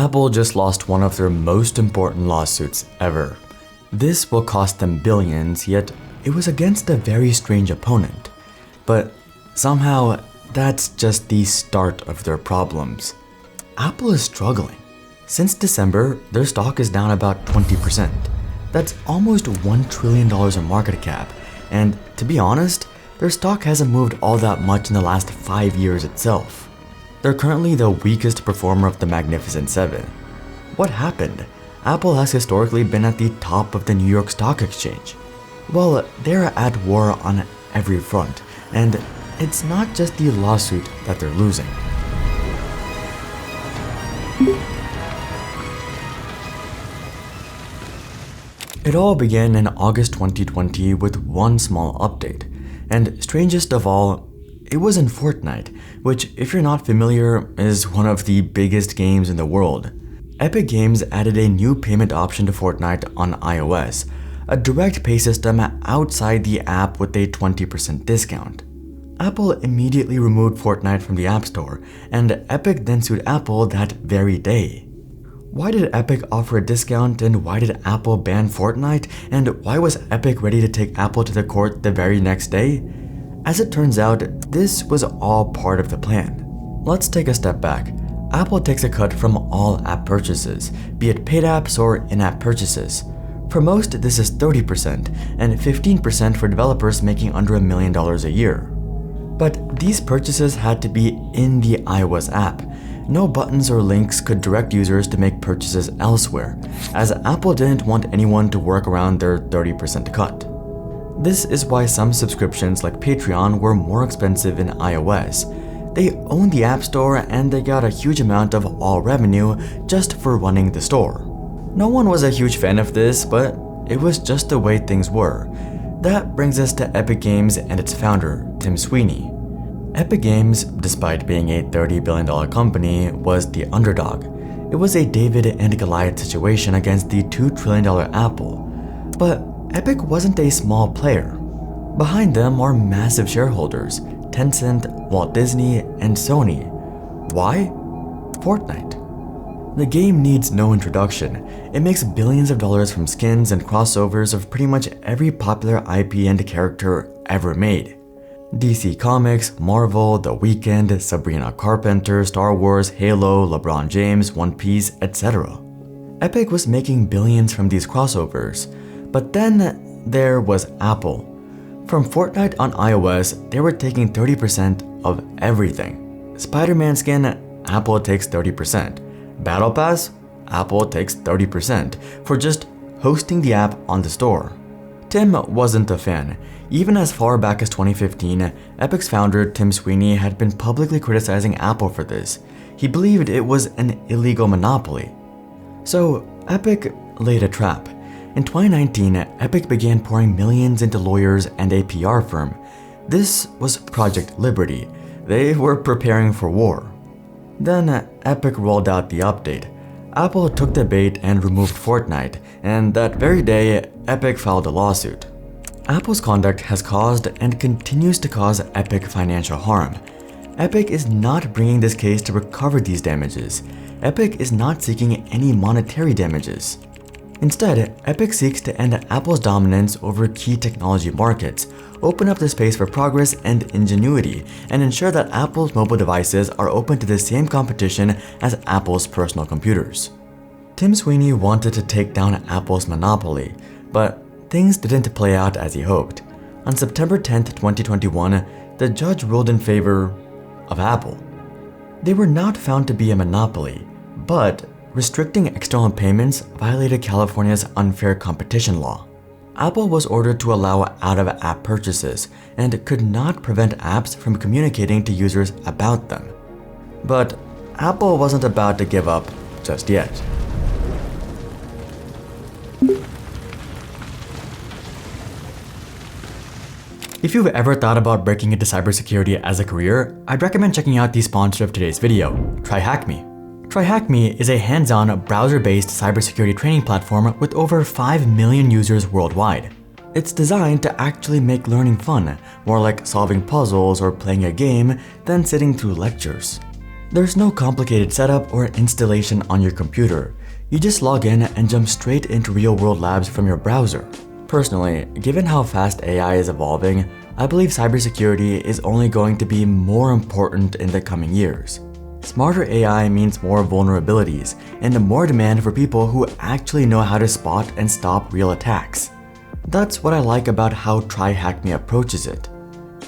Apple just lost one of their most important lawsuits ever. This will cost them billions, yet it was against a very strange opponent. But somehow, that's just the start of their problems. Apple is struggling. Since December, their stock is down about 20%. That's almost $1 trillion in market cap, and to be honest, their stock hasn't moved all that much in the last 5 years itself. They're currently the weakest performer of the Magnificent Seven. What happened? Apple has historically been at the top of the New York Stock Exchange. Well, they're at war on every front, and it's not just the lawsuit that they're losing. It all began in August 2020 with one small update, and strangest of all, it was in Fortnite, which, if you're not familiar, is one of the biggest games in the world. Epic Games added a new payment option to Fortnite on iOS, a direct pay system outside the app with a 20% discount. Apple immediately removed Fortnite from the App Store, and Epic then sued Apple that very day. Why did Epic offer a discount, and why did Apple ban Fortnite, and why was Epic ready to take Apple to the court the very next day? As it turns out, this was all part of the plan. Let's take a step back. Apple takes a cut from all app purchases, be it paid apps or in-app purchases. For most, this is 30%, and 15% for developers making under $1 million a year. But these purchases had to be in the iOS app. No buttons or links could direct users to make purchases elsewhere, as Apple didn't want anyone to work around their 30% cut. This is why some subscriptions like Patreon were more expensive in iOS. They own the App Store and they got a huge amount of all revenue just for running the store. No one was a huge fan of this, but it was just the way things were. That brings us to Epic Games and its founder, Tim Sweeney. Epic Games, despite being a $30 billion company, was the underdog. It was a David and Goliath situation against the $2 trillion Apple. But Epic wasn't a small player. Behind them are massive shareholders, Tencent, Walt Disney, and Sony. Why? Fortnite. The game needs no introduction. It makes billions of dollars from skins and crossovers of pretty much every popular IP and character ever made. DC Comics, Marvel, The Weeknd, Sabrina Carpenter, Star Wars, Halo, LeBron James, One Piece, etc. Epic was making billions from these crossovers, but then there was Apple. From Fortnite on iOS, they were taking 30% of everything. Spider-Man skin, Apple takes 30%. Battle Pass, Apple takes 30% for just hosting the app on the store. Tim wasn't a fan. Even as far back as 2015, Epic's founder Tim Sweeney had been publicly criticizing Apple for this. He believed it was an illegal monopoly. So Epic laid a trap. In 2019, Epic began pouring millions into lawyers and a PR firm. This was Project Liberty. They were preparing for war. Then Epic rolled out the update. Apple took the bait and removed Fortnite, and that very day, Epic filed a lawsuit. Apple's conduct has caused and continues to cause Epic financial harm. Epic is not bringing this case to recover these damages. Epic is not seeking any monetary damages. Instead, Epic seeks to end Apple's dominance over key technology markets, open up the space for progress and ingenuity, and ensure that Apple's mobile devices are open to the same competition as Apple's personal computers. Tim Sweeney wanted to take down Apple's monopoly, but things didn't play out as he hoped. On September 10, 2021, the judge ruled in favor of Apple. They were not found to be a monopoly, but restricting external payments violated California's unfair competition law. Apple was ordered to allow out-of-app purchases and could not prevent apps from communicating to users about them. But Apple wasn't about to give up just yet. If you've ever thought about breaking into cybersecurity as a career, I'd recommend checking out the sponsor of today's video, TryHackMe. TryHackMe is a hands-on, browser-based cybersecurity training platform with over 5 million users worldwide. It's designed to actually make learning fun, more like solving puzzles or playing a game than sitting through lectures. There's no complicated setup or installation on your computer. You just log in and jump straight into real-world labs from your browser. Personally, given how fast AI is evolving, I believe cybersecurity is only going to be more important in the coming years. Smarter AI means more vulnerabilities and more demand for people who actually know how to spot and stop real attacks. That's what I like about how TryHackMe approaches it.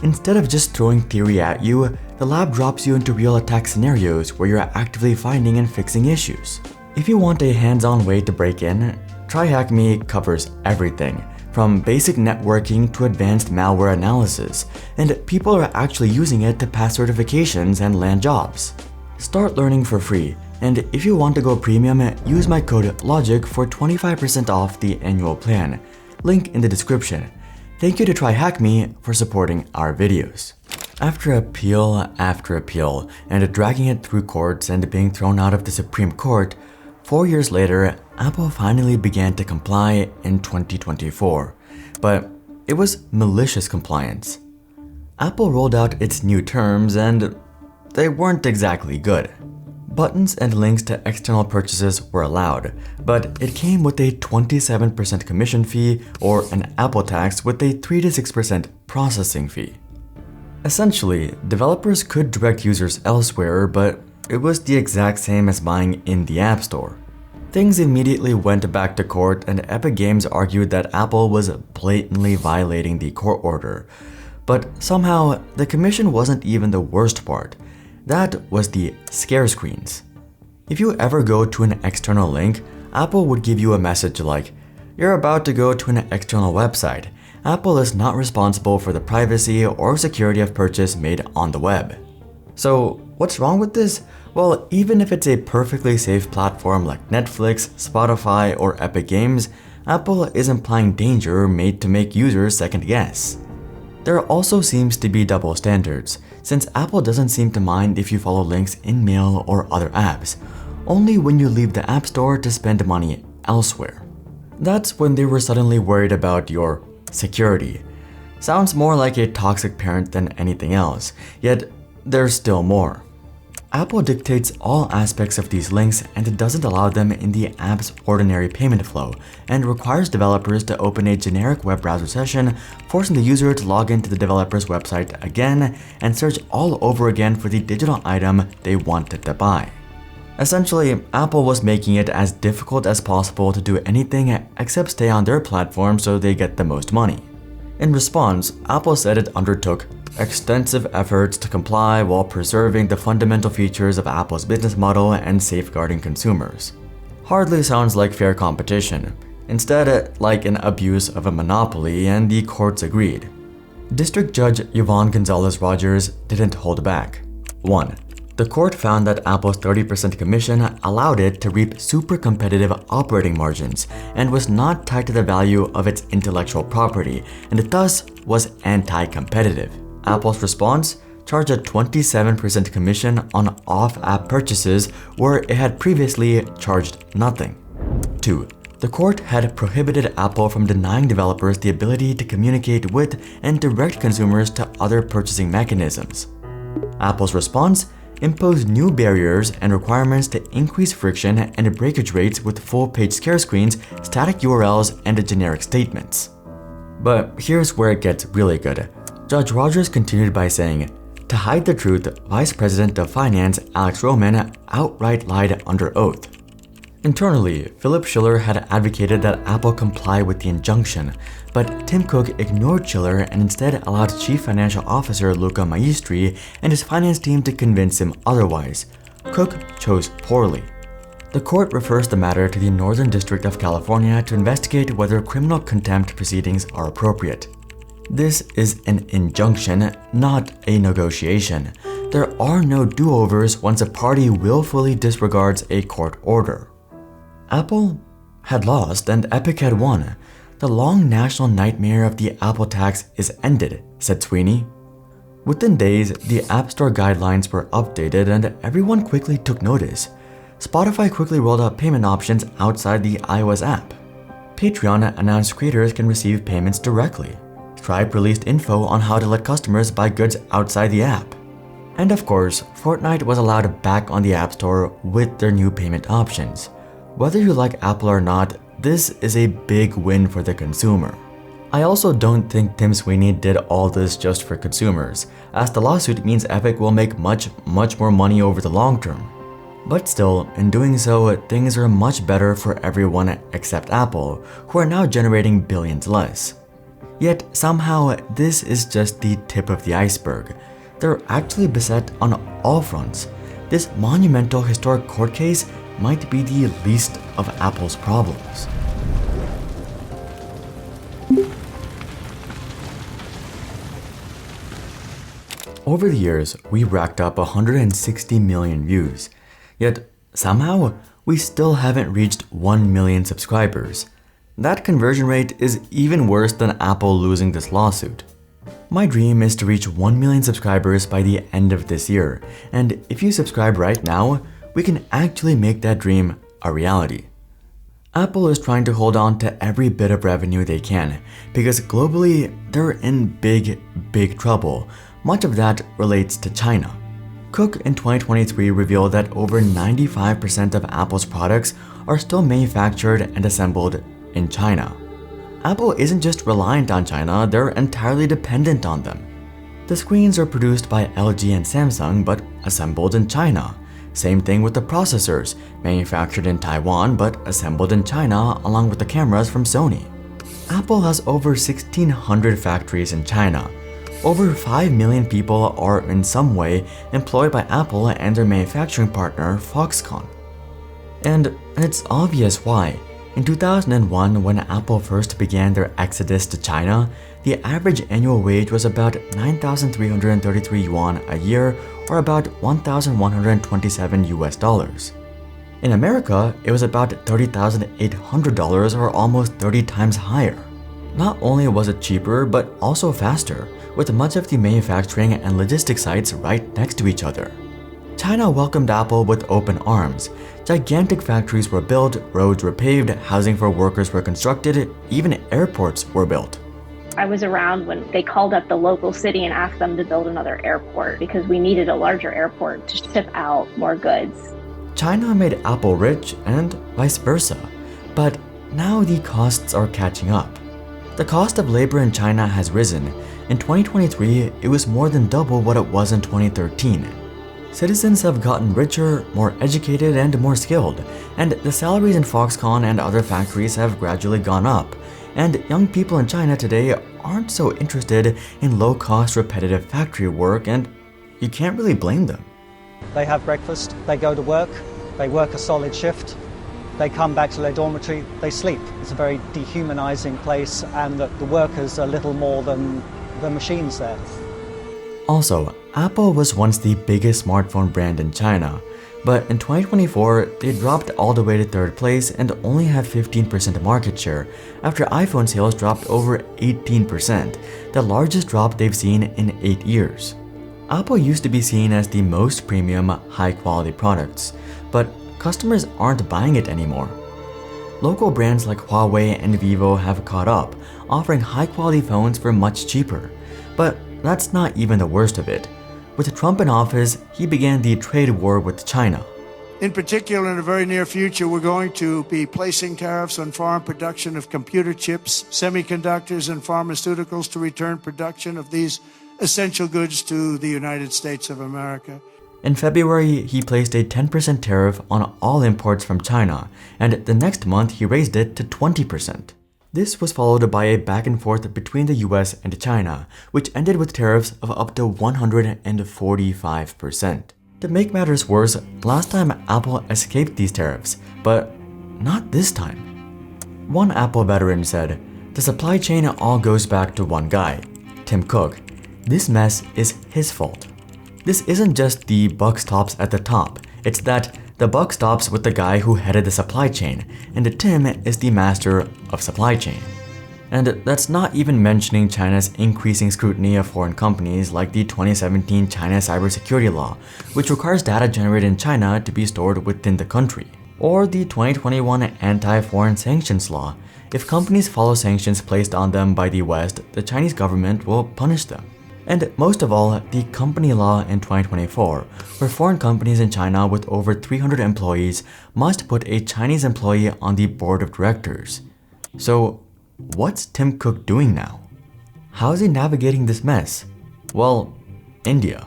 Instead of just throwing theory at you, the lab drops you into real attack scenarios where you're actively finding and fixing issues. If you want a hands-on way to break in, TryHackMe covers everything, from basic networking to advanced malware analysis, and people are actually using it to pass certifications and land jobs. Start learning for free, and if you want to go premium, use my code LOGIC for 25% off the annual plan. Link in the description. Thank you to TryHackMe for supporting our videos. After appeal after appeal, and dragging it through courts and being thrown out of the Supreme Court, 4 years later, Apple finally began to comply in 2024. But it was malicious compliance. Apple rolled out its new terms and they weren't exactly good. Buttons and links to external purchases were allowed, but it came with a 27% commission fee or an Apple tax with a 3 to 6% processing fee. Essentially, developers could direct users elsewhere, but it was the exact same as buying in the App Store. Things immediately went back to court, and Epic Games argued that Apple was blatantly violating the court order. But somehow, the commission wasn't even the worst part. That was the scare screens. If you ever go to an external link, Apple would give you a message like, "You're about to go to an external website. Apple is not responsible for the privacy or security of purchase made on the web." So, what's wrong with this? Well, even if it's a perfectly safe platform like Netflix, Spotify, or Epic Games, Apple is implying danger made to make users second guess. There also seems to be double standards, since Apple doesn't seem to mind if you follow links in Mail or other apps, only when you leave the App Store to spend money elsewhere. That's when they were suddenly worried about your security. Sounds more like a toxic parent than anything else, yet there's still more. Apple dictates all aspects of these links and doesn't allow them in the app's ordinary payment flow, and requires developers to open a generic web browser session, forcing the user to log into the developer's website again and search all over again for the digital item they wanted to buy. Essentially, Apple was making it as difficult as possible to do anything except stay on their platform so they get the most money. In response, Apple said it undertook extensive efforts to comply while preserving the fundamental features of Apple's business model and safeguarding consumers. Hardly sounds like fair competition. Instead, like an abuse of a monopoly, and the courts agreed. District Judge Yvonne Gonzalez-Rogers didn't hold back. 1. The court found that Apple's 30% commission allowed it to reap super competitive operating margins and was not tied to the value of its intellectual property, and thus was anti-competitive. Apple's response charged a 27% commission on off-app purchases where it had previously charged nothing. 2. The court had prohibited Apple from denying developers the ability to communicate with and direct consumers to other purchasing mechanisms. Apple's response imposed new barriers and requirements to increase friction and breakage rates with full-page scare screens, static URLs, and generic statements. But here's where it gets really good. Judge Rogers continued by saying, "To hide the truth, Vice President of Finance Alex Roman outright lied under oath." Internally, Philip Schiller had advocated that Apple comply with the injunction, but Tim Cook ignored Schiller and instead allowed Chief Financial Officer Luca Maestri and his finance team to convince him otherwise. Cook chose poorly. The court refers the matter to the Northern District of California to investigate whether criminal contempt proceedings are appropriate. This is an injunction, not a negotiation. There are no do-overs once a party willfully disregards a court order. Apple had lost and Epic had won. The long national nightmare of the Apple tax is ended, said Sweeney. Within days, the App Store guidelines were updated and everyone quickly took notice. Spotify quickly rolled out payment options outside the iOS app. Patreon announced creators can receive payments directly. Stripe released info on how to let customers buy goods outside the app. And of course, Fortnite was allowed back on the App Store with their new payment options. Whether you like Apple or not, this is a big win for the consumer. I also don't think Tim Sweeney did all this just for consumers, as the lawsuit means Epic will make much more money over the long term. But still, in doing so, things are much better for everyone except Apple, who are now generating billions less. Yet somehow, this is just the tip of the iceberg. They're actually beset on all fronts. This monumental historic court case might be the least of Apple's problems. Over the years, we racked up 160 million views. Yet, somehow, we still haven't reached 1 million subscribers. That conversion rate is even worse than Apple losing this lawsuit. My dream is to reach 1 million subscribers by the end of this year, and if you subscribe right now, we can actually make that dream a reality. Apple is trying to hold on to every bit of revenue they can, because globally, they're in big trouble. Much of that relates to China. Cook in 2023 revealed that over 95% of Apple's products are still manufactured and assembled in China. Apple isn't just reliant on China, they're entirely dependent on them. The screens are produced by LG and Samsung but assembled in China. Same thing with the processors, manufactured in Taiwan but assembled in China along with the cameras from Sony. Apple has over 1,600 factories in China. Over 5 million people are in some way employed by Apple and their manufacturing partner Foxconn. And it's obvious why. In 2001, when Apple first began their exodus to China, the average annual wage was about 9,333 yuan a year, or about 1,127 US dollars. In America, it was about $30,800 or almost 30 times higher. Not only was it cheaper, but also faster, with much of the manufacturing and logistics sites right next to each other. China welcomed Apple with open arms. Gigantic factories were built, roads were paved, housing for workers were constructed, even airports were built. I was around when they called up the local city and asked them to build another airport because we needed a larger airport to ship out more goods. China made Apple rich and vice versa, but now the costs are catching up. The cost of labor in China has risen. In 2023, it was more than double what it was in 2013. Citizens have gotten richer, more educated, and more skilled, and the salaries in Foxconn and other factories have gradually gone up. And young people in China today aren't so interested in low-cost repetitive factory work, and you can't really blame them. They have breakfast, they go to work, they work a solid shift, they come back to their dormitory, they sleep. It's a very dehumanizing place, and the workers are little more than the machines there. Also, Apple was once the biggest smartphone brand in China, but in 2024, they dropped all the way to third place and only have 15% market share after iPhone sales dropped over 18%, the largest drop they've seen in 8 years. Apple used to be seen as the most premium, high-quality products, but customers aren't buying it anymore. Local brands like Huawei and Vivo have caught up, offering high-quality phones for much cheaper. But that's not even the worst of it. With Trump in office, he began the trade war with China. In particular, in the very near future, we're going to be placing tariffs on foreign production of computer chips, semiconductors, and pharmaceuticals to return production of these essential goods to the United States of America. In February, he placed a 10% tariff on all imports from China, and the next month he raised it to 20%. This was followed by a back and forth between the US and China, which ended with tariffs of up to 145%. To make matters worse, last time Apple escaped these tariffs, but not this time. One Apple veteran said, "The supply chain all goes back to one guy, Tim Cook. This mess is his fault." This isn't just the buck stops at the top, it's that the buck stops with the guy who headed the supply chain, and Tim is the master of supply chain. And that's not even mentioning China's increasing scrutiny of foreign companies like the 2017 China cybersecurity law, which requires data generated in China to be stored within the country, or the 2021 anti-foreign sanctions law. If companies follow sanctions placed on them by the West, the Chinese government will punish them. And most of all, the company law in 2024, where foreign companies in China with over 300 employees must put a Chinese employee on the board of directors. So, what's Tim Cook doing now? How is he navigating this mess? Well, India.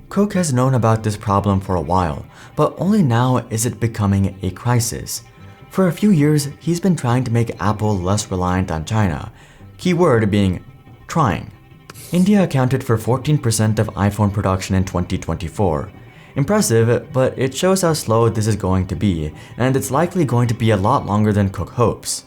Cook has known about this problem for a while, but only now is it becoming a crisis. For a few years, he's been trying to make Apple less reliant on China, keyword being trying. India accounted for 14% of iPhone production in 2024. Impressive, but it shows how slow this is going to be, and it's likely going to be a lot longer than Cook hopes.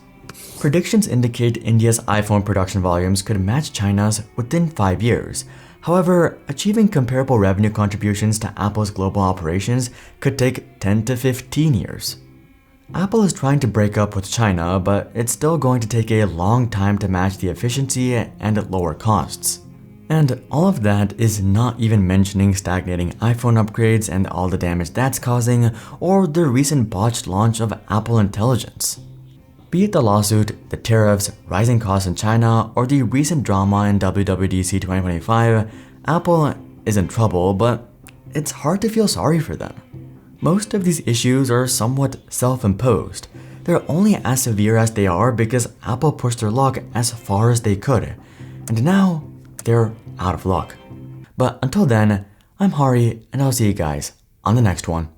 Predictions indicate India's iPhone production volumes could match China's within 5 years. However, achieving comparable revenue contributions to Apple's global operations could take 10 to 15 years. Apple is trying to break up with China, but it's still going to take a long time to match the efficiency and lower costs. And all of that is not even mentioning stagnating iPhone upgrades and all the damage that's causing, or the recent botched launch of Apple Intelligence. Be it the lawsuit, the tariffs, rising costs in China, or the recent drama in WWDC 2025, Apple is in trouble, but it's hard to feel sorry for them. Most of these issues are somewhat self-imposed. They're only as severe as they are because Apple pushed their luck as far as they could, and now they're out of luck. But until then, I'm Hari, and I'll see you guys on the next one.